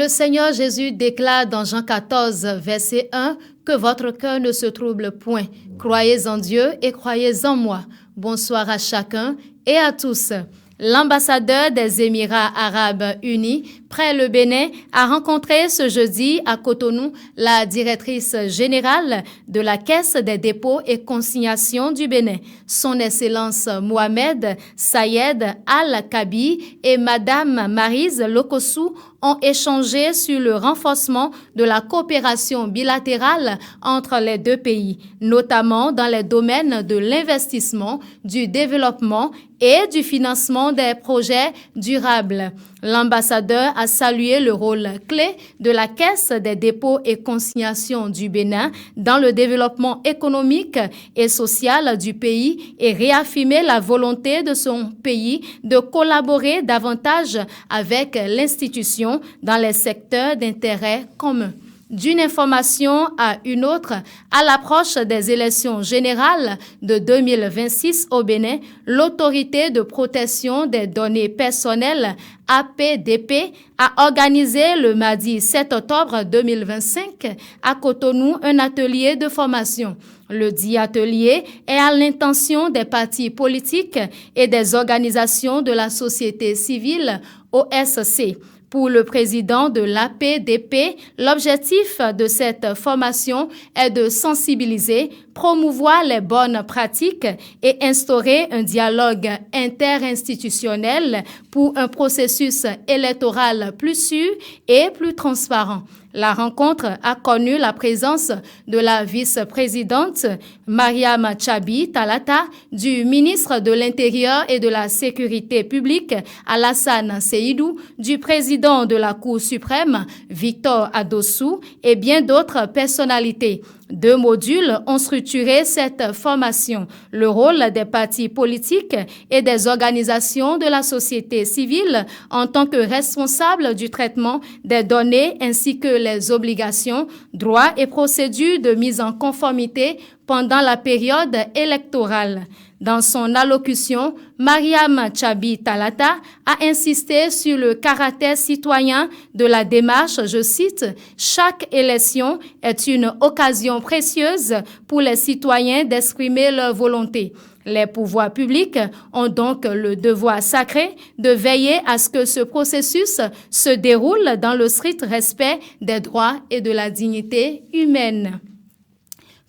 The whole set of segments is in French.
Le Seigneur Jésus déclare dans Jean 14, verset 1, que votre cœur ne se trouble point. Croyez en Dieu et croyez en moi. Bonsoir à chacun et à tous. L'ambassadeur des Émirats arabes unis près le Bénin a rencontré ce jeudi à Cotonou la directrice générale de la Caisse des dépôts et consignations du Bénin, son Excellence Mohamed Sayed Al-Kabi et Madame Maryse Lokossou ont échangé sur le renforcement de la coopération bilatérale entre les deux pays, notamment dans les domaines de l'investissement, du développement et du financement des projets durables. L'ambassadeur a salué le rôle clé de la Caisse des dépôts et consignations du Bénin dans le développement économique et social du pays et réaffirmé la volonté de son pays de collaborer davantage avec l'institution dans les secteurs d'intérêt commun. D'une information à une autre, à l'approche des élections générales de 2026 au Bénin, l'Autorité de protection des données personnelles, APDP, a organisé le mardi 7 octobre 2025 à Cotonou un atelier de formation. Le dit atelier est à l'intention des partis politiques et des organisations de la société civile, OSC. Pour le président de l'APDP, l'objectif de cette formation est de sensibiliser, promouvoir les bonnes pratiques et instaurer un dialogue interinstitutionnel pour un processus électoral plus sûr et plus transparent. La rencontre a connu la présence de la vice-présidente Mariam Tchabi Talata, du ministre de l'Intérieur et de la Sécurité publique Alassane Seydou, du président de la Cour suprême Victor Adossou et bien d'autres personnalités. 2 modules ont structuré cette formation, le rôle des partis politiques et des organisations de la société civile en tant que responsables du traitement des données ainsi que les obligations, droits et procédures de mise en conformité pendant la période électorale. Dans son allocution, Mariam Tchabi Talata a insisté sur le caractère citoyen de la démarche, je cite, « Chaque élection est une occasion précieuse pour les citoyens d'exprimer leur volonté. Les pouvoirs publics ont donc le devoir sacré de veiller à ce que ce processus se déroule dans le strict respect des droits et de la dignité humaine. »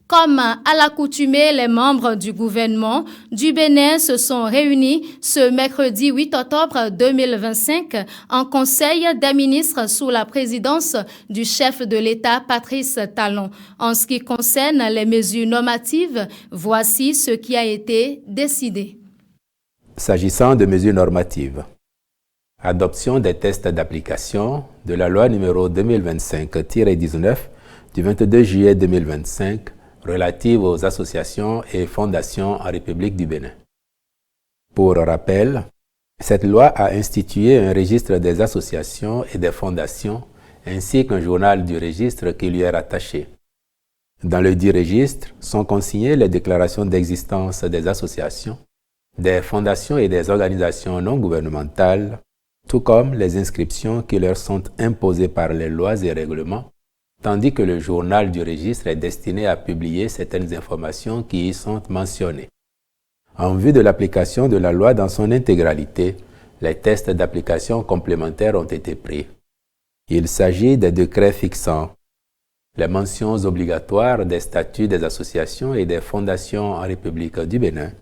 Comme à l'accoutumée, les membres du gouvernement du Bénin se sont réunis ce mercredi 8 octobre 2025 en Conseil des ministres sous la présidence du chef de l'État Patrice Talon. En ce qui concerne les mesures normatives, voici ce qui a été décidé. S'agissant de mesures normatives, adoption des tests d'application de la loi numéro 2025-19 du 22 juillet 2025 relative aux associations et fondations en République du Bénin. Pour rappel, cette loi a institué un registre des associations et des fondations ainsi qu'un journal du registre qui lui est rattaché. Dans le dit registre sont consignées les déclarations d'existence des associations, des fondations et des organisations non gouvernementales, tout comme les inscriptions qui leur sont imposées par les lois et règlements, tandis que le journal du registre est destiné à publier certaines informations qui y sont mentionnées. En vue de l'application de la loi dans son intégralité, les tests d'application complémentaires ont été pris. Il s'agit des décrets fixant les mentions obligatoires des statuts des associations et des fondations en République du Bénin,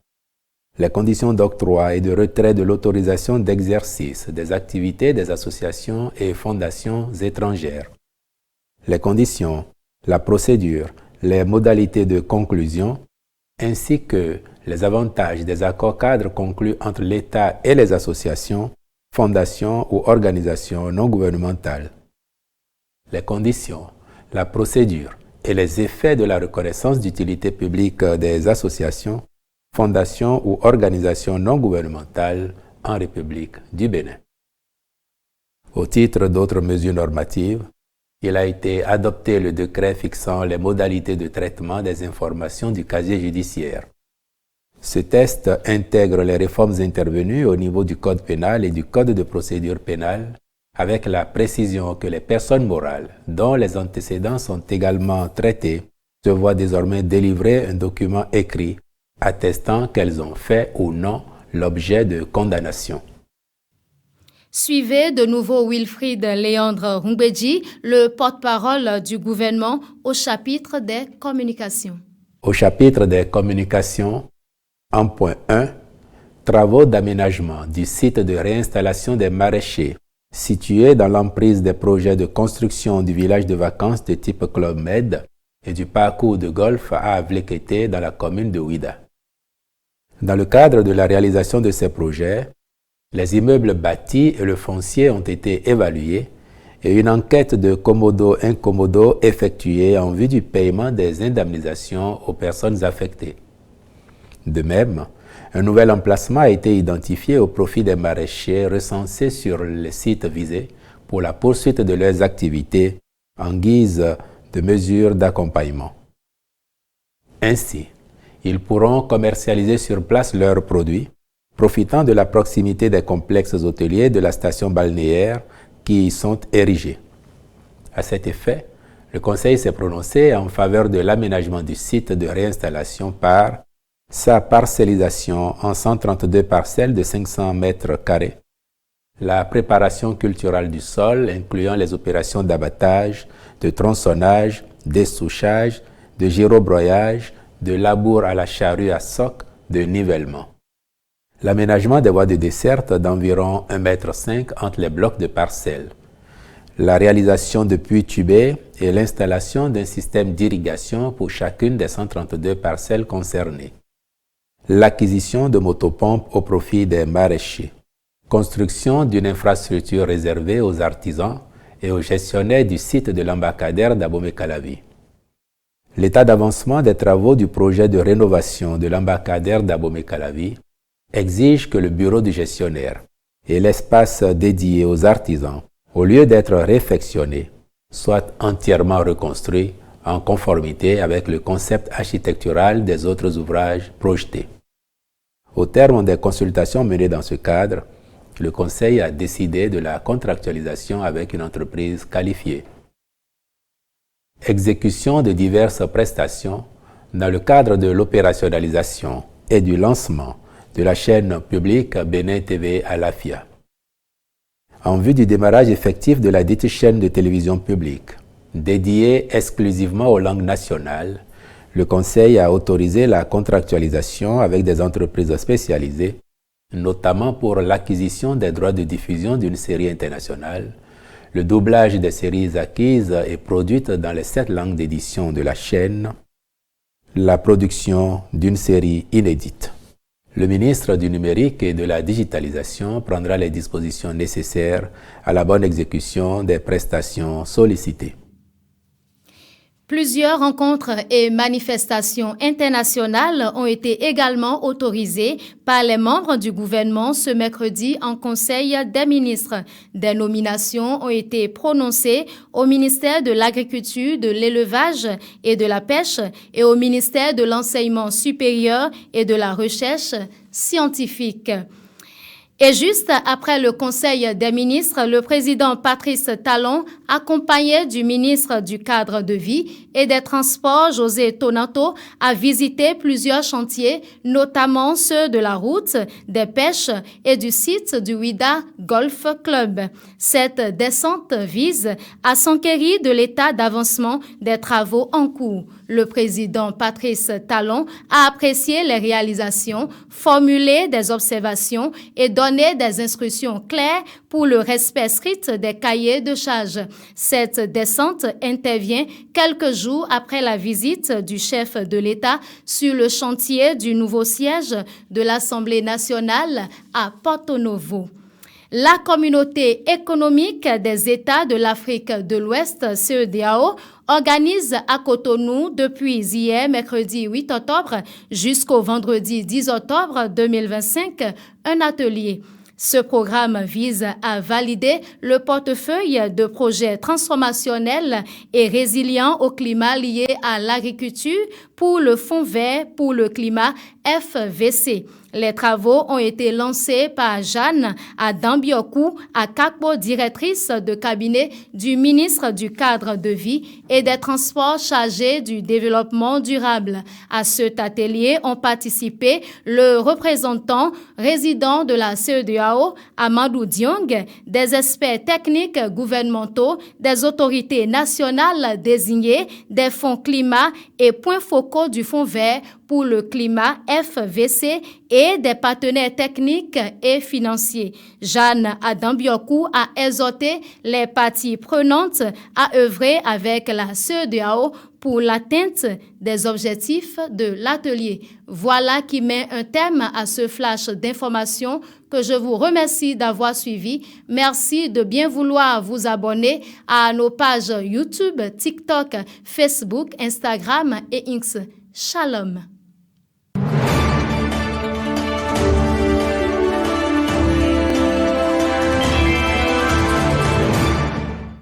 les conditions d'octroi et de retrait de l'autorisation d'exercice des activités des associations et fondations étrangères, les conditions, la procédure, les modalités de conclusion, ainsi que les avantages des accords cadres conclus entre l'État et les associations, fondations ou organisations non gouvernementales. Les conditions, la procédure et les effets de la reconnaissance d'utilité publique des associations, fondations ou organisations non gouvernementales en République du Bénin. Au titre d'autres mesures normatives, il a été adopté le décret fixant les modalités de traitement des informations du casier judiciaire. Ce texte intègre les réformes intervenues au niveau du Code pénal et du Code de procédure pénale avec la précision que les personnes morales dont les antécédents sont également traités se voient désormais délivrer un document écrit attestant qu'elles ont fait ou non l'objet de condamnation. Suivez de nouveau Wilfried Léandre Rumbedji, le porte-parole du gouvernement au chapitre des communications. Au chapitre des communications, en point 1, travaux d'aménagement du site de réinstallation des maraîchers situé dans l'emprise des projets de construction du village de vacances de type Club Med et du parcours de golf à Avlekete dans la commune de Ouida. Dans le cadre de la réalisation de ces projets, les immeubles bâtis et le foncier ont été évalués et une enquête de commodo-incommodo effectuée en vue du paiement des indemnisations aux personnes affectées. De même, un nouvel emplacement a été identifié au profit des maraîchers recensés sur les sites visés pour la poursuite de leurs activités en guise de mesures d'accompagnement. Ainsi, ils pourront commercialiser sur place leurs produits, profitant de la proximité des complexes hôteliers de la station balnéaire qui y sont érigés. À cet effet, le Conseil s'est prononcé en faveur de l'aménagement du site de réinstallation par sa parcellisation en 132 parcelles de 500 mètres carrés, la préparation culturelle du sol incluant les opérations d'abattage, de tronçonnage, dessouchage, de gyrobroyage, de labour à la charrue à soc, de nivellement. L'aménagement des voies de desserte d'environ 1,5 m entre les blocs de parcelles. La réalisation de puits tubés et l'installation d'un système d'irrigation pour chacune des 132 parcelles concernées. L'acquisition de motopompes au profit des maraîchers. Construction d'une infrastructure réservée aux artisans et aux gestionnaires du site de l'embarcadère d'Abomey-Calavi. L'état d'avancement des travaux du projet de rénovation de l'embarcadère d'Abomey-Calavi exige que le bureau du gestionnaire et l'espace dédié aux artisans, au lieu d'être réfectionnés, soient entièrement reconstruits en conformité avec le concept architectural des autres ouvrages projetés. Au terme des consultations menées dans ce cadre, le Conseil a décidé de la contractualisation avec une entreprise qualifiée. Exécution de diverses prestations dans le cadre de l'opérationnalisation et du lancement de la chaîne publique Bénin TV à l'AFIA. En vue du démarrage effectif de la dite chaîne de télévision publique, dédiée exclusivement aux langues nationales, le Conseil a autorisé la contractualisation avec des entreprises spécialisées, notamment pour l'acquisition des droits de diffusion d'une série internationale, le doublage des séries acquises et produites dans les 7 langues d'édition de la chaîne, la production d'une série inédite. Le ministre du Numérique et de la Digitalisation prendra les dispositions nécessaires à la bonne exécution des prestations sollicitées. Plusieurs rencontres et manifestations internationales ont été également autorisées par les membres du gouvernement ce mercredi en Conseil des ministres. Des nominations ont été prononcées au ministère de l'Agriculture, de l'Élevage et de la Pêche et au ministère de l'Enseignement supérieur et de la Recherche scientifique. Et juste après le Conseil des ministres, le président Patrice Talon, accompagné du ministre du Cadre de vie et des Transports, José Tonanto, a visité plusieurs chantiers, notamment ceux de la route, des pêches et du site du Ouida Golf Club. Cette descente vise à s'enquérir de l'état d'avancement des travaux en cours. Le président Patrice Talon a apprécié les réalisations, formulé des observations et donné des instructions claires pour le respect strict des cahiers de charges. Cette descente intervient quelques jours après la visite du chef de l'État sur le chantier du nouveau siège de l'Assemblée nationale à Porto Novo. La communauté économique des États de l'Afrique de l'Ouest, CEDEAO, organise à Cotonou depuis hier, mercredi 8 octobre, jusqu'au vendredi 10 octobre 2025, un atelier. Ce programme vise à valider le portefeuille de projets transformationnels et résilients au climat lié à l'agriculture pour le Fonds vert pour le climat FVC. Les travaux ont été lancés par Jeanne Adam-Biokou, Akakpo, directrice de cabinet du ministre du Cadre de vie et des Transports chargé du développement durable. À cet atelier ont participé le représentant résident de la CEDEAO, Amadou Diong, des experts techniques gouvernementaux, des autorités nationales désignées, des fonds climat et points focaux du Fonds vert pour le climat FVC et des partenaires techniques et financiers. Jeanne Adam-Biokou a exhorté les parties prenantes à œuvrer avec la CEDEAO pour l'atteinte des objectifs de l'atelier. Voilà qui met un terme à ce flash d'information que je vous remercie d'avoir suivi. Merci de bien vouloir vous abonner à nos pages YouTube, TikTok, Facebook, Instagram et X. Shalom.